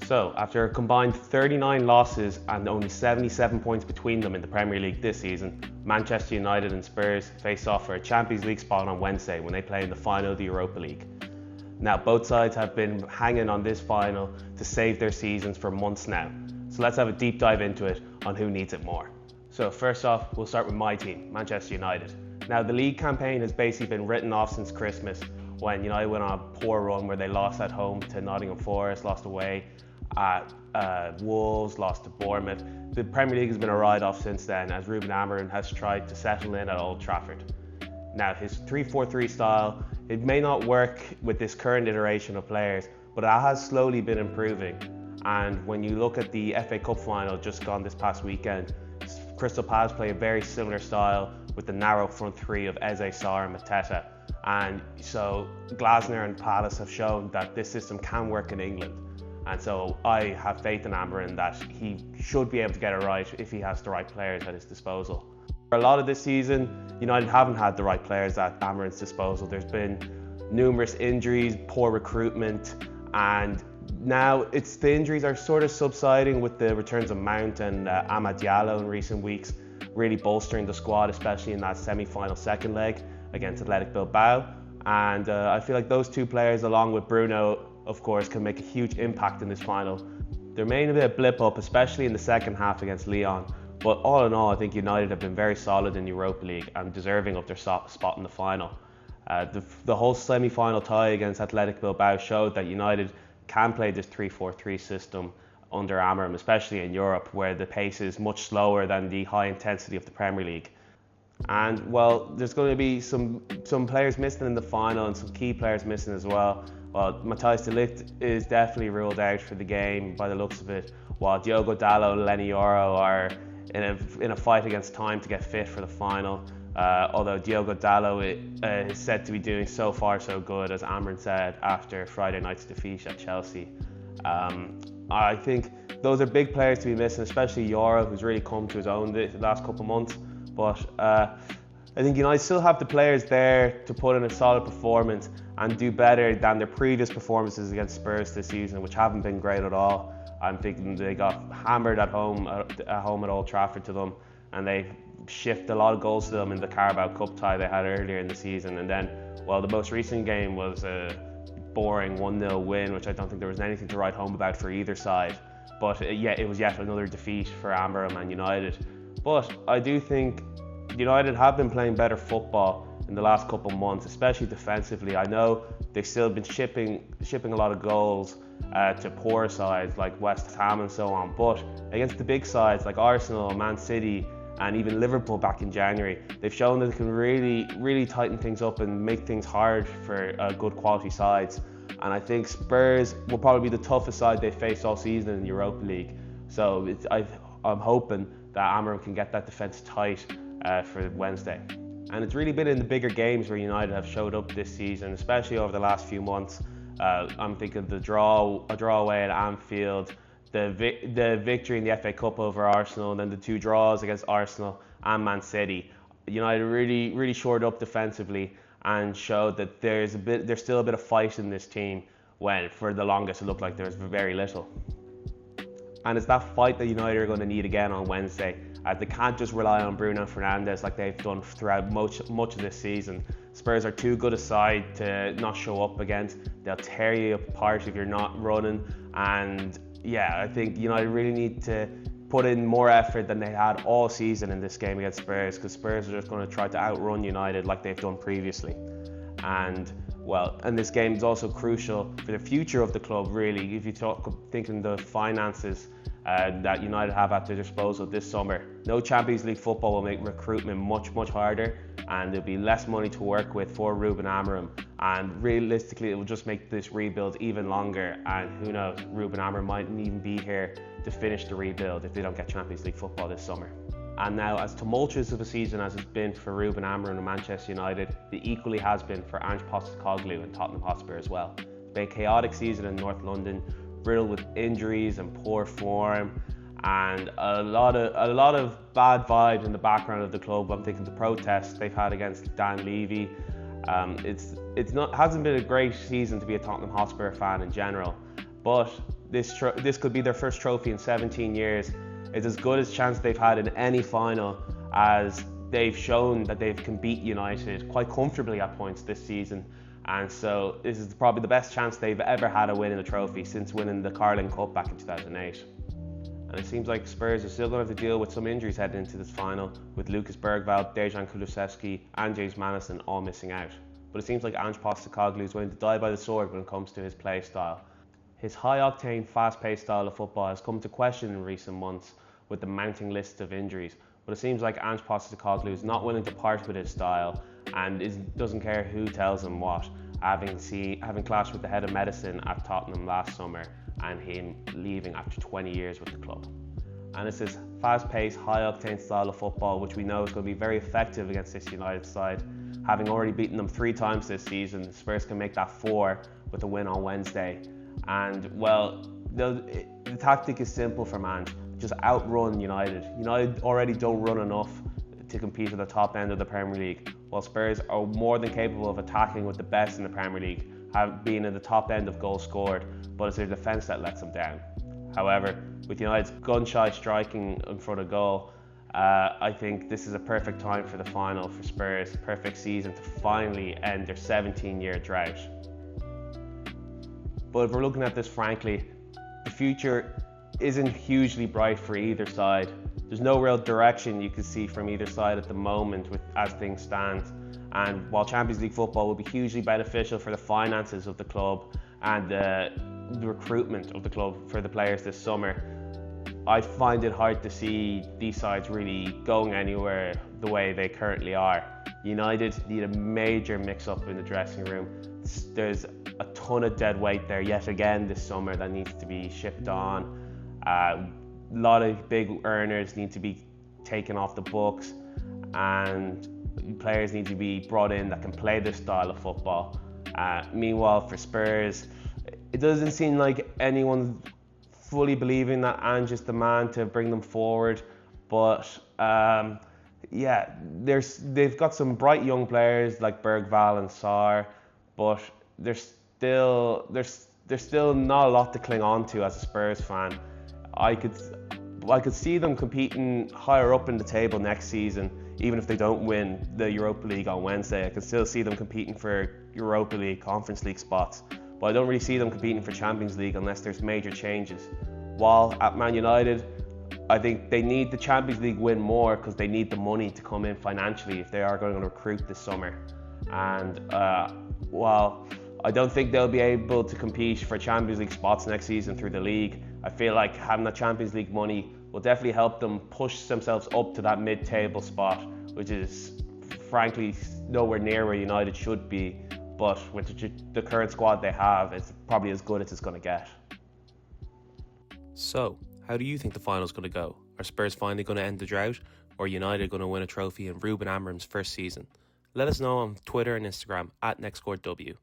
So, after a combined 39 losses and only 77 points between them in the Premier League this season, Manchester United and Spurs face off for a Champions League spot on Wednesday when they play in the final of the Europa League. Now, both sides have been hanging on this final to save their seasons for months now. So let's have a deep dive into it on who needs it more. So first off, we'll start with my team, Manchester United. Now, the league campaign has basically been written off since Christmas when United went on a poor run where they lost at home to Nottingham Forest, lost away at Wolves, lost to Bournemouth. The Premier League has been a write-off since then as Ruben Amorim has tried to settle in at Old Trafford. Now, his 3-4-3 style, it may not work with this current iteration of players, but it has slowly been improving. And when you look at the FA Cup final just gone this past weekend, Crystal Palace play a very similar style with the narrow front three of Eze, Sarr and Mateta. And so Glasner and Palace have shown that this system can work in England. And so I have faith in Amorim that he should be able to get it right if he has the right players at his disposal. For a lot of this season, United haven't had the right players at Amorim's disposal. There's been numerous injuries, poor recruitment, and now the injuries are sort of subsiding with the returns of Mount and Amad Diallo in recent weeks, really bolstering the squad, especially in that semi-final second leg against Athletic Bilbao. And I feel like those two players, along with Bruno, of course, can make a huge impact in this final. There may be a blip up, especially in the second half against Lyon, but all in all, I think United have been very solid in the Europa League and deserving of their spot in the final. The whole semi-final tie against Athletic Bilbao showed that United can play this 3-4-3 system under Amorim, especially in Europe, where the pace is much slower than the high intensity of the Premier League. And well, there's going to be some players missing in the final and some key players missing as well. Well, Matthijs de Ligt is definitely ruled out for the game by the looks of it, while Diogo Dalot and Lenny Yoro are in a fight against time to get fit for the final. Although Diogo Dalot is said to be doing so far so good, as Amorim said after Friday night's defeat at Chelsea. I think those are big players to be missing, especially Yoro, who's really come to his own the last couple of months. But I think United still have the players there to put in a solid performance and do better than their previous performances against Spurs this season, which haven't been great at all. I'm thinking they got hammered at home at Old Trafford to them, and they shift a lot of goals to them in the Carabao Cup tie they had earlier in the season. And then, well, the most recent game was a boring 1-0 win, which I don't think there was anything to write home about for either side. But it was yet another defeat for Amorim and United. But I do think United have been playing better football in the last couple of months, especially defensively. I know they've still been shipping a lot of goals to poor sides like West Ham and so on, but against the big sides like Arsenal, Man City and even Liverpool back in January, they've shown that they can really tighten things up and make things hard for good quality sides. And I think Spurs will probably be the toughest side they face all season in the Europa League. So I'm hoping that Amorim can get that defence tight for Wednesday. And it's really been in the bigger games where United have showed up this season, especially over the last few months. I'm thinking a draw away at Anfield, the victory in the FA Cup over Arsenal, and then the two draws against Arsenal and Man City. United really shored up defensively and showed that there's still a bit of fight in this team when for the longest it looked like there was very little. And it's that fight that United are going to need again on Wednesday. They can't just rely on Bruno Fernandes like they've done throughout much of this season. Spurs are too good a side to not show up against. They'll tear you apart if you're not running. And yeah, I think United really need to put in more effort than they had all season in this game against Spurs, because Spurs are just going to try to outrun United like they've done previously. And this game is also crucial for the future of the club, really. If you thinking the finances that United have at their disposal this summer, no Champions League football will make recruitment much harder, and there'll be less money to work with for Ruben Amorim. And realistically, it will just make this rebuild even longer. And who knows, Ruben Amorim mightn't even be here to finish the rebuild if they don't get Champions League football this summer. And now, as tumultuous of a season as it's been for Ruben Amorim and Manchester United, it equally has been for Ange Postecoglou and Tottenham Hotspur as well. It's been a chaotic season in North London, riddled with injuries and poor form, and a lot of bad vibes in the background of the club. I'm thinking the protests they've had against Dan Levy. Hasn't been a great season to be a Tottenham Hotspur fan in general. But this could be their first trophy in 17 years. It's as good a chance they've had in any final, as they've shown that they can beat United quite comfortably at points this season. And so this is probably the best chance they've ever had of winning a trophy since winning the Carling Cup back in 2008. And it seems like Spurs are still going to have to deal with some injuries heading into this final, with Lucas Bergvall, Dejan Kulusevski and James Maddison all missing out. But it seems like Ange Postecoglou is willing to die by the sword when it comes to his play style. His high-octane, fast-paced style of football has come to question in recent months with the mounting list of injuries, but it seems like Ange Postecoglou is not willing to part with his style and doesn't care who tells him what, having clashed with the head of medicine at Tottenham last summer and him leaving after 20 years with the club. And it's this fast-paced, high-octane style of football which we know is going to be very effective against this United side. Having already beaten them 3 times this season, Spurs can make that 4 with a win on Wednesday. And well, the tactic is simple for Ange. Just outrun United. United already don't run enough to compete at the top end of the Premier League, while Spurs are more than capable of attacking with the best in the Premier League, being at the top end of goals scored, but it's their defence that lets them down. However, with United's gun-shy striking in front of goal, I think this is a perfect time for the final for Spurs, perfect season to finally end their 17-year drought. But if we're looking at this frankly, the future isn't hugely bright for either side. There's no real direction you can see from either side at the moment as things stand. And while Champions League football will be hugely beneficial for the finances of the club and the recruitment of the club for the players this summer, I find it hard to see these sides really going anywhere the way they currently are. United need a major mix-up in the dressing room. There's a ton of dead weight there yet again this summer that needs to be shipped on. A lot of big earners need to be taken off the books, and players need to be brought in that can play this style of football. Meanwhile, for Spurs, it doesn't seem like anyone fully believing that Ange is the man to bring them forward. But they've got some bright young players like Bergvall and Sarr, but there's still not a lot to cling on to as a Spurs fan. I could see them competing higher up in the table next season, even if they don't win the Europa League on Wednesday. I can still see them competing for Europa League, Conference League spots, but I don't really see them competing for Champions League unless there's major changes. While at Man United, I think they need the Champions League win more because they need the money to come in financially if they are going to recruit this summer. And while I don't think they'll be able to compete for Champions League spots next season through the league, I feel like having that Champions League money will definitely help them push themselves up to that mid-table spot, which is frankly nowhere near where United should be. But with the current squad they have, it's probably as good as it's going to get. So, how do you think the final's going to go? Are Spurs finally going to end the drought, or are United going to win a trophy in Ruben Amorim's first season? Let us know on Twitter and Instagram @NextCourtW.